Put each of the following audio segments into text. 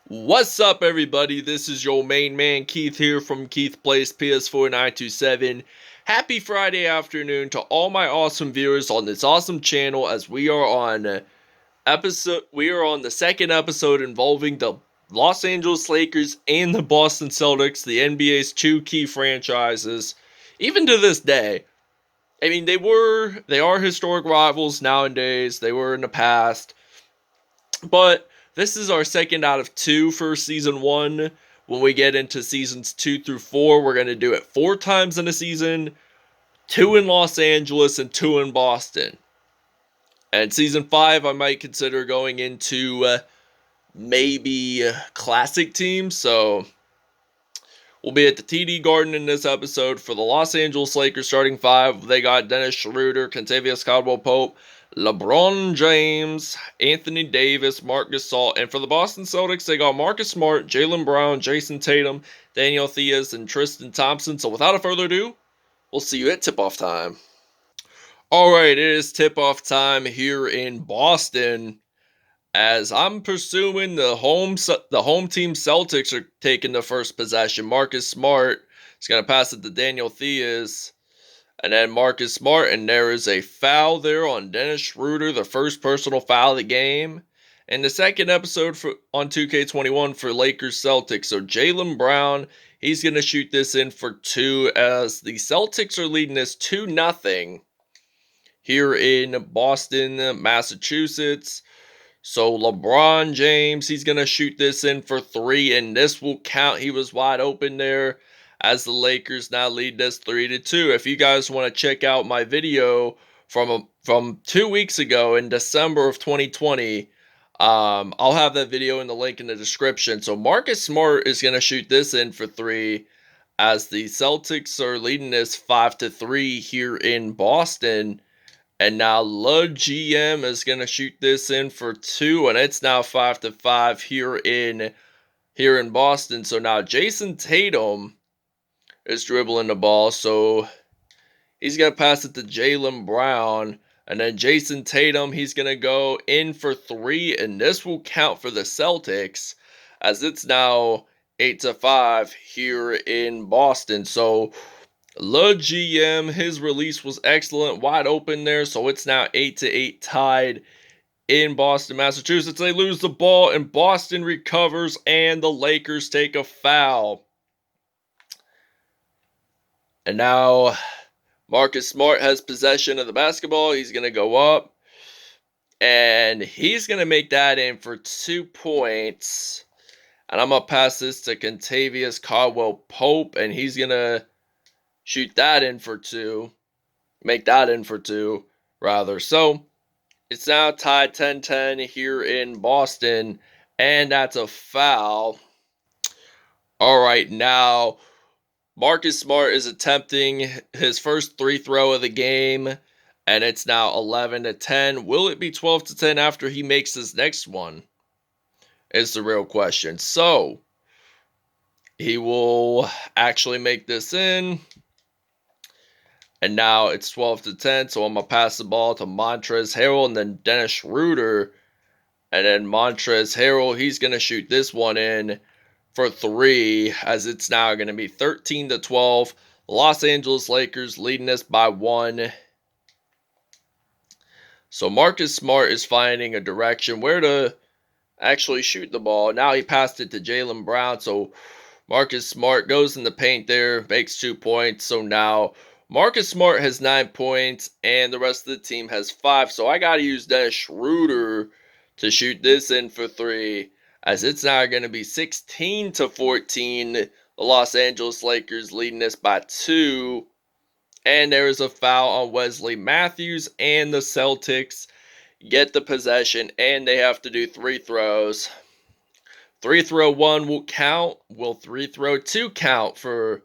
What's up, everybody? This is your main man Keith here from Keith Plays PS4 927. Happy Friday afternoon to all my awesome viewers on this awesome channel as we are on the second episode involving the Los Angeles Lakers and the Boston Celtics, the NBA's two key franchises. Even to this day, I mean they are historic rivals nowadays. They were in the past. But this is our second out of two for season one. When we get into seasons 2 through 4, we're going to do it 4 times in a season, 2 in Los Angeles and 2 in Boston. And season 5, I might consider going into maybe classic teams. So we'll be at the TD Garden in this episode. For the Los Angeles Lakers starting 5, they got Dennis Schroeder, Kentavious Caldwell-Pope, LeBron James, Anthony Davis, Marc Gasol, and for the Boston Celtics, they got Marcus Smart, Jaylen Brown, Jason Tatum, Daniel Theis, and Tristan Thompson. So without further ado, we'll see you at tip-off time. Alright, it is tip-off time here in Boston, as I'm presuming the home team Celtics are taking the first possession. Marcus Smart is going to pass it to Daniel Theis. And then Marcus Smart, and there is a foul there on Dennis Schroeder, the first personal foul of the game. And the second episode on 2K21 for Lakers Celtics. So Jaylen Brown, he's going to shoot this in for 2 as the Celtics are leading this 2-0 here in Boston, Massachusetts. So LeBron James, he's going to shoot this in for 3, and this will count. He was wide open there, as the Lakers now lead this 3-2. If you guys want to check out my video from 2 weeks ago in December of 2020, I'll have that video in the link in the description. So Marcus Smart is going to shoot this in for 3, as the Celtics are leading this 5-3 here in Boston. And now GM is going to shoot this in for 2, and it's now 5-5 here in Boston. So now Jason Tatum is dribbling the ball, so he's going to pass it to Jaylen Brown, and then Jason Tatum, he's going to go in for 3, and this will count for the Celtics, as it's now 8-5 here in Boston. So GM, his release was excellent, wide open there, so it's now 8-8 tied in Boston, Massachusetts. They lose the ball, and Boston recovers, and the Lakers take a foul. And now Marcus Smart has possession of the basketball. He's going to go up, and he's going to make that in for 2 points. And I'm going to pass this to Kentavious Caldwell-Pope, and he's going to shoot that in for 2. Make that in for 2, rather. So it's now tied 10-10 here in Boston, and that's a foul. All right, now Marcus Smart is attempting his first 3-throw of the game, and it's now 11-10. Will it be 12-10 after he makes his next one? Is the real question. So he will actually make this in, and now it's 12-10. So I'm gonna pass the ball to Montrezl Harrell and then Dennis Schroeder, and then Montrezl Harrell, he's gonna shoot this one in for 3, as it's now going to be 13-12. Los Angeles Lakers leading this by 1. So Marcus Smart is finding a direction where to actually shoot the ball. Now he passed it to Jaylen Brown. So Marcus Smart goes in the paint there, makes 2 points. So now Marcus Smart has 9 points, and the rest of the team has 5. So I got to use Dennis Schroeder to shoot this in for 3. As it's now going to be 16-14, the Los Angeles Lakers leading this by 2. And there is a foul on Wesley Matthews, and the Celtics get the possession, and they have to do 3 throws. 3-throw 1 will count. Will 3-throw 2 count for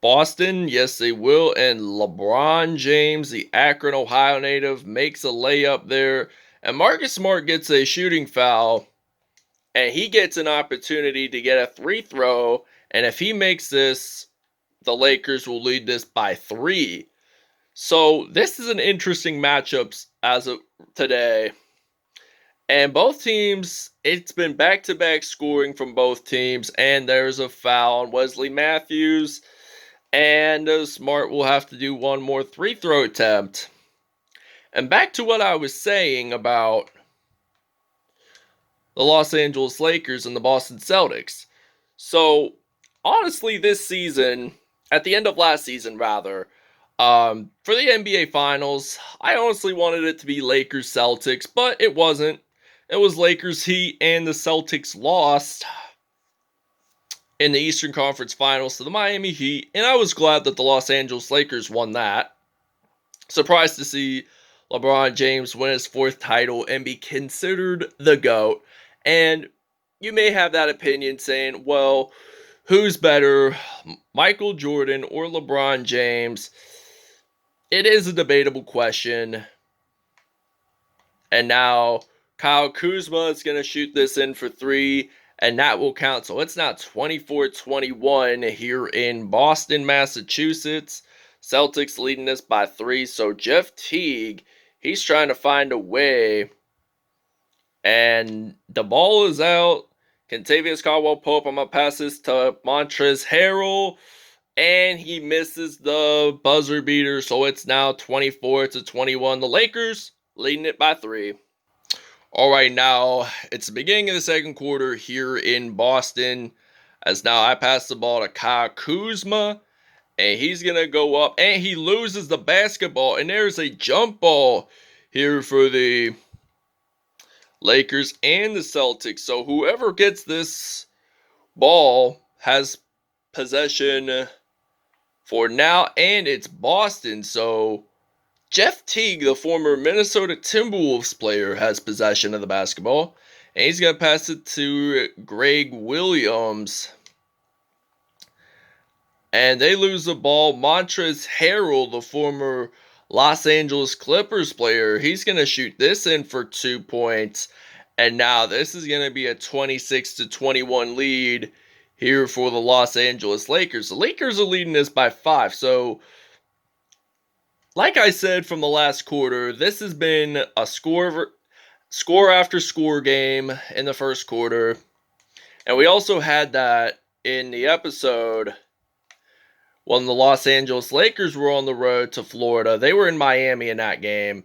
Boston? Yes, they will. And LeBron James, the Akron, Ohio native, makes a layup there. And Marcus Smart gets a shooting foul, and he gets an opportunity to get a 3-throw. And if he makes this, the Lakers will lead this by 3. So this is an interesting matchup as of today. And both teams, it's been back-to-back scoring from both teams, and there's a foul on Wesley Matthews, and Smart will have to do one more free throw attempt. And back to what I was saying about the Los Angeles Lakers and the Boston Celtics. So, honestly, this season, at the end of last season, rather, for the NBA Finals, I honestly wanted it to be Lakers Celtics, but it wasn't. It was Lakers Heat, and the Celtics lost in the Eastern Conference Finals to the Miami Heat, and I was glad that the Los Angeles Lakers won that. Surprised to see LeBron James win his fourth title and be considered the GOAT. And you may have that opinion saying, well, who's better, Michael Jordan or LeBron James? It is a debatable question. And now Kyle Kuzma is going to shoot this in for three, and that will count. So it's now 24-21 here in Boston, Massachusetts. Celtics leading this by three. So Jeff Teague, he's trying to find a way. And the ball is out. Kentavious Caldwell-Pope, I'm going to pass this to Montrezl Harrell. And he misses the buzzer beater. So it's now 24-21. The Lakers leading it by three. All right, now it's the beginning of the second quarter here in Boston. As now I pass the ball to Kyle Kuzma. And he's going to go up. And he loses the basketball. And there's a jump ball here for the Lakers and the Celtics. So whoever gets this ball has possession for now. And it's Boston. So Jeff Teague, the former Minnesota Timberwolves player, has possession of the basketball. And he's going to pass it to Greg Williams. And they lose the ball. Montrezl Harrell, the former Los Angeles Clippers player, he's going to shoot this in for 2 points. And now this is going to be a 26-21 lead here for the Los Angeles Lakers. The Lakers are leading this by 5. So, like I said from the last quarter, this has been a score after score game in the first quarter. And we also had that in the episode when the Los Angeles Lakers were on the road to Florida. They were in Miami in that game.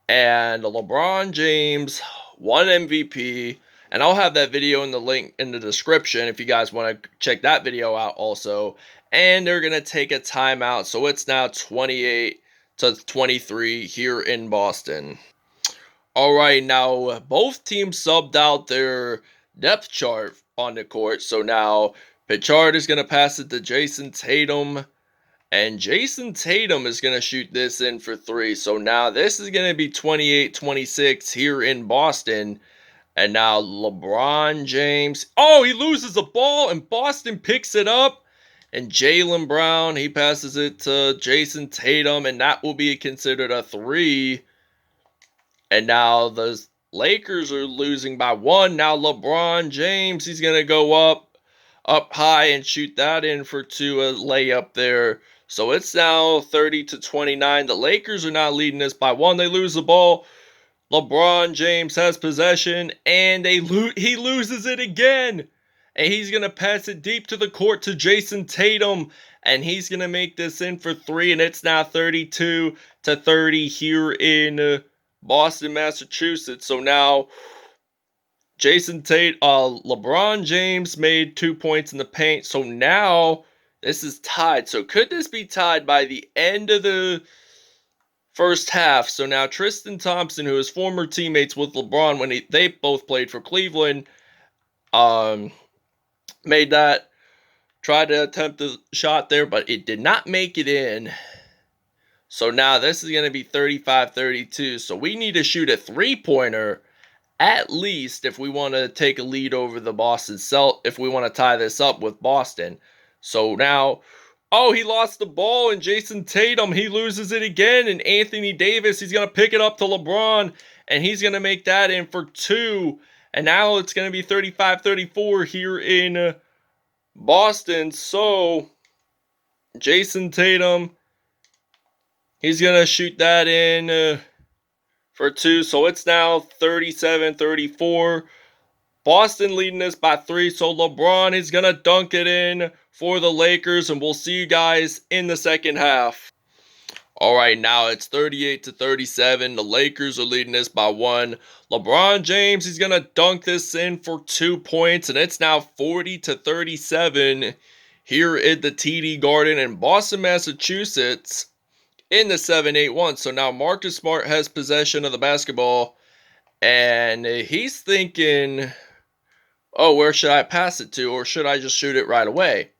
And LeBron James won MVP. And I'll have that video in the link in the description if you guys want to check that video out also. And they're going to take a timeout. So it's now 28-23 here in Boston. All right, now both teams subbed out their depth chart on the court. So now Pritchard is going to pass it to Jason Tatum. And Jason Tatum is going to shoot this in for three. So now this is going to be 28-26 here in Boston. And now LeBron James. Oh, he loses the ball and Boston picks it up. And Jaylen Brown, he passes it to Jason Tatum. And that will be considered a three. And now the Lakers are losing by 1. Now LeBron James, he's going to go up high and shoot that in for 2, a layup there. So it's now 30-29. The Lakers are now leading this by 1. They lose the ball. LeBron James has possession, and he loses it again. And he's going to pass it deep to the court to Jason Tatum. And he's going to make this in for 3. And it's now 32-30 here in Boston, Massachusetts. So now LeBron James made 2 points in the paint. So now this is tied. So could this be tied by the end of the first half? So now Tristan Thompson, who is former teammates with LeBron when they both played for Cleveland, made that, tried to attempt the shot there, but it did not make it in. So now this is going to be 35-32. So we need to shoot a three-pointer at least if we want to take a lead over the Boston Celtics, if we want to tie this up with Boston. So now, oh, he lost the ball, and Jason Tatum, he loses it again, and Anthony Davis, he's going to pick it up to LeBron, and he's going to make that in for 2. And now it's going to be 35-34 here in Boston. So Jason Tatum, he's going to shoot that in for 2. So it's now 37-34. Boston leading this by 3. So LeBron is going to dunk it in for the Lakers. And we'll see you guys in the second half. All right, now it's 38-37. The Lakers are leading this by 1. LeBron James, he's going to dunk this in for 2 points. And it's now 40-37 here at the TD Garden in Boston, Massachusetts in the 7-8-1. So now Marcus Smart has possession of the basketball. And he's thinking, oh, where should I pass it to? Or should I just shoot it right away?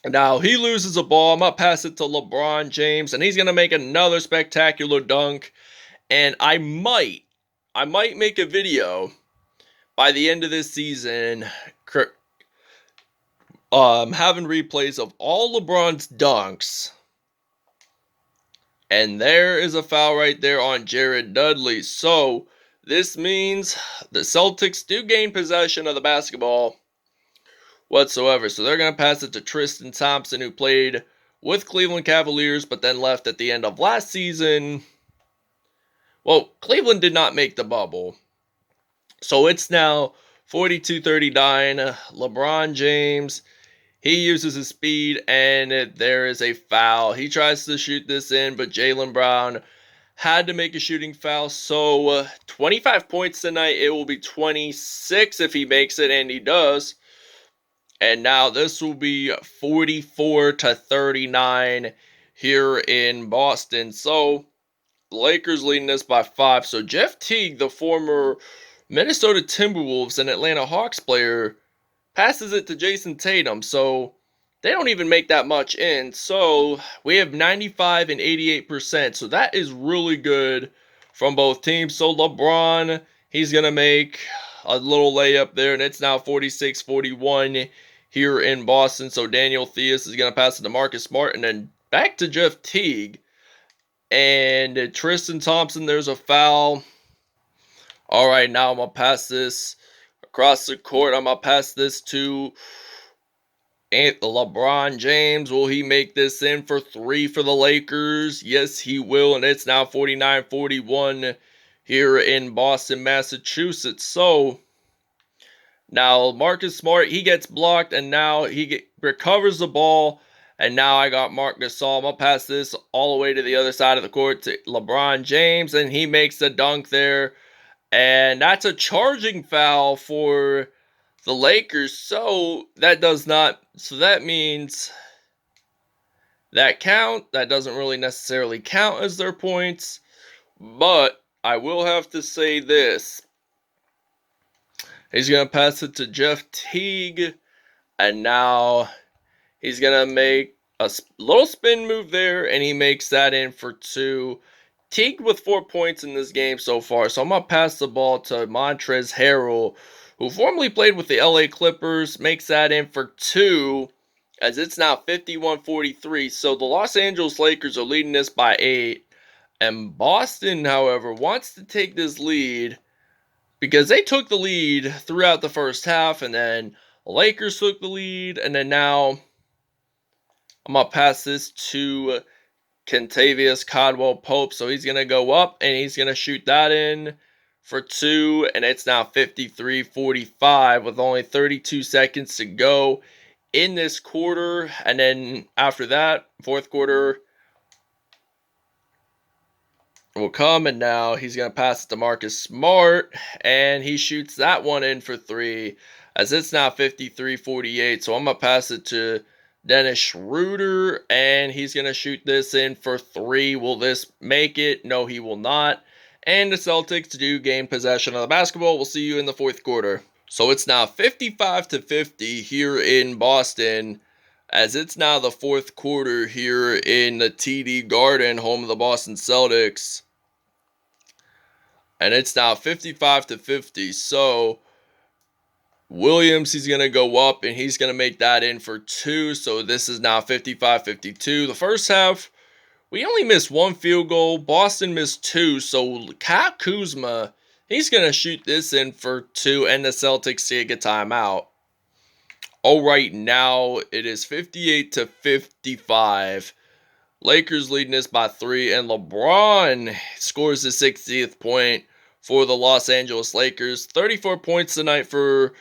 Now, he loses a ball. I'm going to pass it to LeBron James, and he's going to make another spectacular dunk. And I might make a video by the end of this season having replays of all LeBron's dunks. And there is a foul right there on Jared Dudley. So, this means the Celtics do gain possession of the basketball whatsoever. So they're going to pass it to Tristan Thompson, who played with Cleveland Cavaliers, but then left at the end of last season. Well, Cleveland did not make the bubble. So it's now 42-39. LeBron James, he uses his speed, and there is a foul. He tries to shoot this in, but Jaylen Brown had to make a shooting foul. So 25 points tonight. It will be 26 if he makes it, and he does. And now this will be 44-39 here in Boston. So the Lakers leading this by 5. So Jeff Teague, the former Minnesota Timberwolves and Atlanta Hawks player, passes it to Jason Tatum. So they don't even make that much in. So we have 95 and 88%. So that is really good from both teams. So LeBron, he's going to make a little layup there. And it's now 46-41 here in Boston. So Daniel Theus is going to pass it to Marcus Smart. And then back to Jeff Teague. And Tristan Thompson, there's a foul. All right, now I'm going to pass this across the court. I'm going to pass this to LeBron James. Will he make this in for 3 for the Lakers? Yes, he will. And it's now 49-41 here in Boston, Massachusetts. So now Marcus Smart, he gets blocked, and now he recovers the ball. And now I got Marc Gasol. I'm going to pass this all the way to the other side of the court to LeBron James, and he makes the dunk there. And that's a charging foul for the Lakers. So that means that doesn't really necessarily count as their points. But I will have to say this. He's going to pass it to Jeff Teague. And now he's going to make a little spin move there. And he makes that in for 2. Teague with 4 points in this game so far. So I'm going to pass the ball to Montrezl Harrell, who formerly played with the LA Clippers. Makes that in for 2. As it's now 51-43. So the Los Angeles Lakers are leading this by 8. And Boston, however, wants to take this lead, because they took the lead throughout the first half, and then the Lakers took the lead, and then now I'm going to pass this to Kentavious Caldwell-Pope. So he's going to go up, and he's going to shoot that in for 2, and it's now 53-45 with only 32 seconds to go in this quarter. And then after that, fourth quarter will come, and now he's going to pass it to Marcus Smart, and he shoots that one in for 3, as it's now 53-48. So I'm going to pass it to Dennis Schroeder, and he's going to shoot this in for 3. Will this make it? No, he will not. And the Celtics do gain possession of the basketball. We'll see you in the fourth quarter. So it's now 55-50 here in Boston, as it's now the fourth quarter here in the TD Garden, home of the Boston Celtics. And it's now 55-50. So Williams, he's going to go up, and he's going to make that in for 2. So this is now 55-52. The first half, we only missed 1 field goal. Boston missed 2. So Kyle Kuzma, he's going to shoot this in for 2, and the Celtics take a timeout. All right, now it is 58-55. Lakers leading this by 3, and LeBron scores the 60th point for the Los Angeles Lakers. 34 points tonight for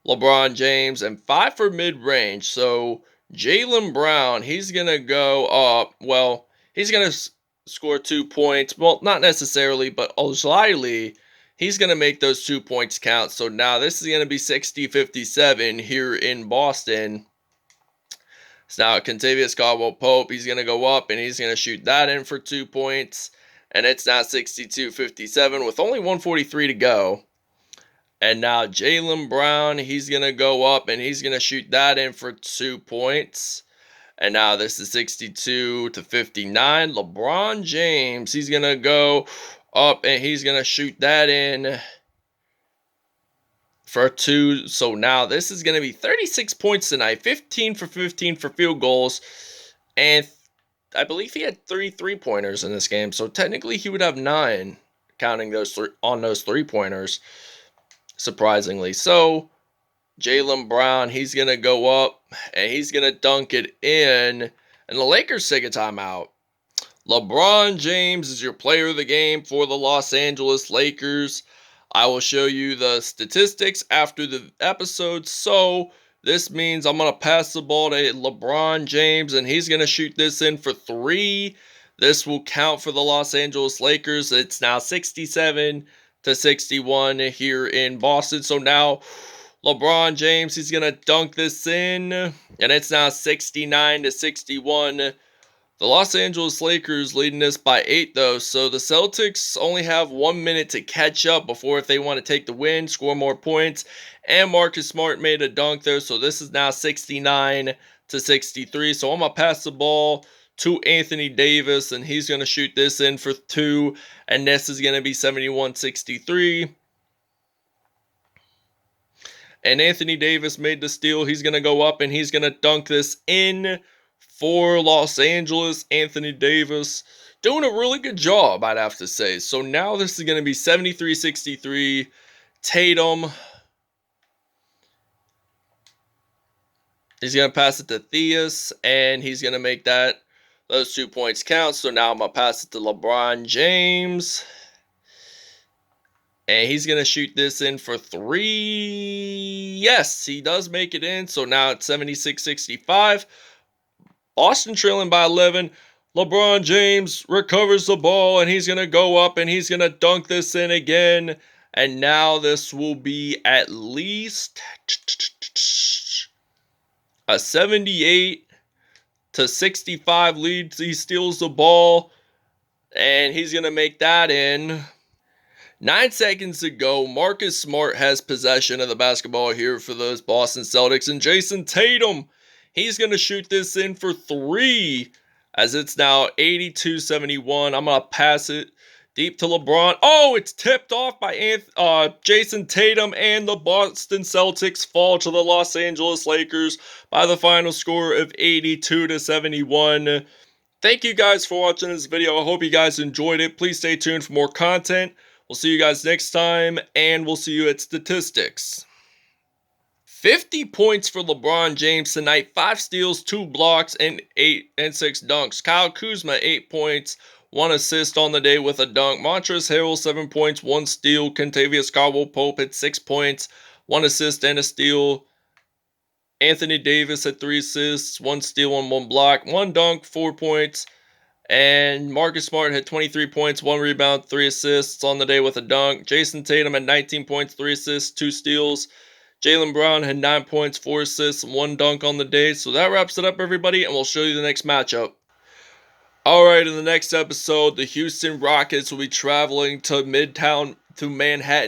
LeBron James and 5 for mid-range. So Jaylen Brown, he's going to go up. Well, he's going to score 2 points. Well, not necessarily, but slightly. He's going to make those 2 points count. So now this is going to be 60-57 here in Boston. So now Kentavious Caldwell-Pope, he's going to go up and he's going to shoot that in for 2 points. And it's now 62-57 with only 1:43 to go. And now Jaylen Brown, he's going to go up and he's going to shoot that in for 2 points. And now this is 62-59. LeBron James, he's going to go up and he's going to shoot that in for 2. So now this is going to be 36 points tonight. 15 for 15 for field goals. And I believe he had 3 3-pointers in this game. So technically he would have 9 counting those those 3-pointers. Surprisingly. So Jaylen Brown, he's going to go up and he's going to dunk it in. And the Lakers take a timeout. LeBron James is your player of the game for the Los Angeles Lakers. I will show you the statistics after the episode. So this means I'm going to pass the ball to LeBron James and he's going to shoot this in for 3. This will count for the Los Angeles Lakers. It's now 67-61 here in Boston. So now LeBron James, he's going to dunk this in and it's now 69-61. The Los Angeles Lakers leading this by 8, though, so the Celtics only have 1 minute to catch up before if they want to take the win, score more points, and Marcus Smart made a dunk there, so this is now 69-63, so I'm going to pass the ball to Anthony Davis, and he's going to shoot this in for 2, and this is going to be 71-63. And Anthony Davis made the steal. He's going to go up and he's going to dunk this in for Los Angeles. Anthony Davis doing a really good job, I'd have to say. So now this is going to be 73-63. Tatum, he's going to pass it to Theus, and he's going to make those 2 points count. So now I'm going to pass it to LeBron James. And he's going to shoot this in for 3. Yes, he does make it in. So now it's 76-65. Boston trailing by 11. LeBron James recovers the ball, and he's going to go up, and he's going to dunk this in again. And now this will be at least a 78-65 lead. He steals the ball, and he's going to make that in. 9 seconds to go. Marcus Smart has possession of the basketball here for those Boston Celtics. And Jason Tatum, he's going to shoot this in for 3 as it's now 82-71. I'm going to pass it deep to LeBron. Oh, it's tipped off by Jason Tatum, and the Boston Celtics fall to the Los Angeles Lakers by the final score of 82-71. Thank you guys for watching this video. I hope you guys enjoyed it. Please stay tuned for more content. We'll see you guys next time, and we'll see you at statistics. 50 points for LeBron James tonight. 5 steals, 2 blocks, and 6 dunks. Kyle Kuzma, 8 points, 1 assist on the day with a dunk. Montrezl Harrell, 7 points, 1 steal. Kentavious Caldwell-Pope had 6 points, 1 assist and a steal. Anthony Davis had 3 assists, 1 steal and 1 block. 1 dunk, 4 points. And Marcus Smart had 23 points, 1 rebound, 3 assists on the day with a dunk. Jason Tatum had 19 points, 3 assists, 2 steals. Jaylen Brown had 9 points, 4 assists, 1 dunk on the day. So that wraps it up, everybody, and we'll show you the next matchup. Alright, in the next episode, the Houston Rockets will be traveling to Manhattan,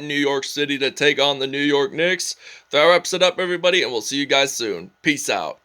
New York City to take on the New York Knicks. That wraps it up, everybody, and we'll see you guys soon. Peace out.